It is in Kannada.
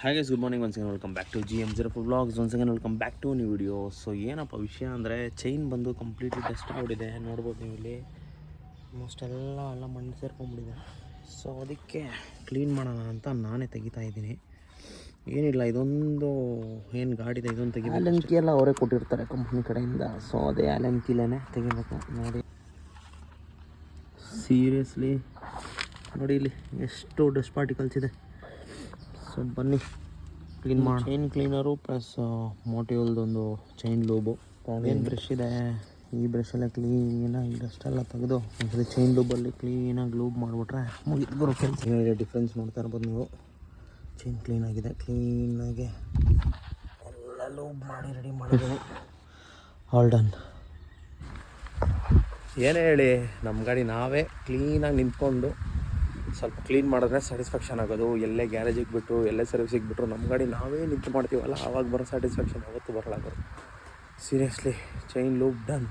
ಹಾಗೆ good morning, once again welcome back to GM04 vlogs. Once again welcome back to new video. So ಏನಪ್ಪ ವಿಷಯ ಅಂದರೆ, ಚೈನ್ ಬಂದು ಕಂಪ್ಲೀಟ್ಲಿ ಡಸ್ಟ್ ಆಗಿಬಿಟ್ಟಿದೆ. ನೋಡ್ಬೋದು ನೀವು ಇಲ್ಲಿ ಆಲ್ಮೋಸ್ಟ್ ಎಲ್ಲ ಮಣ್ಣು ಸೇರ್ಕೊಂಡ್ಬಿಟ್ಟಿದೆ. ಸೊ ಅದಕ್ಕೆ ಕ್ಲೀನ್ ಮಾಡೋಣ ಅಂತ ನಾನೇ ತೆಗಿತಾ ಇದ್ದೀನಿ. ಏನಿಲ್ಲ, ಇದೊಂದು ಏನು ಗಾಡಿದೆ ಇದೊಂದು ತೆಗಿಬೇಕು. ಆ್ಯಲನ್ ಕೀ ಎಲ್ಲ ಅವರೇ ಕೊಟ್ಟಿರ್ತಾರೆ ಕಂಪ್ನಿ ಕಡೆಯಿಂದ. ಸೊ ಅದೇ ಆ್ಯಲನ್ ಕೀಲೇ ತೆಗಿಬೇಕು. ನೋಡಿ ಸೀರಿಯಸ್ಲಿ ನೋಡಿ ಇಲ್ಲಿ ಎಷ್ಟು ಡಸ್ಟ್ ಪಾರ್ಟಿಕಲ್ಸ್ ಇದೆ. ಸೊ ಬನ್ನಿ ಕ್ಲೀನ್ ಮಾಡಿ. ಚೈನ್ ಕ್ಲೀನರು ಪ್ಲಸ್ ಮೋಟಿವಲ್ದೊಂದು ಚೈನ್ ಲೂಬು. ಏನು ಬ್ರಷ್ ಇದೆ, ಈ ಬ್ರಷೆಲ್ಲ ಕ್ಲೀನಾಗಿ ಡಸ್ಟೆಲ್ಲ ತೆಗೆದು ಒಂದ್ಸರಿ ಚೈನ್ ಲೂಬಲ್ಲಿ ಕ್ಲೀನಾಗಿ ಲೂಬ್ ಮಾಡಿಬಿಟ್ರೆ ಮುಗಿದು ಬರೋ ಕೆಲಸ. ಡಿಫ್ರೆನ್ಸ್ ನೋಡ್ತಾ ಇರ್ಬೋದು ನೀವು. ಚೈನ್ ಕ್ಲೀನಾಗಿದೆ, ಕ್ಲೀನಾಗಿ ಎಲ್ಲ ಲೂಬ್ ಮಾಡಿ ರೆಡಿ ಮಾಡಿದ್ದೀನಿ. All done. ಏನೇ ಹೇಳಿ, ನಮ್ಮ ಗಾಡಿ ನಾವೇ ಕ್ಲೀನಾಗಿ ನಿಂತ್ಕೊಂಡು ಸ್ವಲ್ಪ ಕ್ಲೀನ್ ಮಾಡಿದ್ರೆ ಸ್ಯಾಟಿಸ್ಫ್ಯಾಕ್ಷನ್ ಆಗೋದು. ಎಲ್ಲೇ ಗ್ಯಾರೇಜಿಗೆ ಬಿಟ್ಟು ಎಲ್ಲೇ ಸರ್ವಿಸಿಗೆ ಬಿಟ್ಟರು ನಮ್ಮ ಗಾಡಿ ನಾವೇ ನಿಂತು ಮಾಡ್ತೀವಲ್ಲ, ಆವಾಗ ಬರೋ ಸ್ಯಾಟಿಸ್ಫ್ಯಾಕ್ಷನ್ ಯಾವತ್ತೂ ಬರಲ್ಲ. Seriously chain loop done.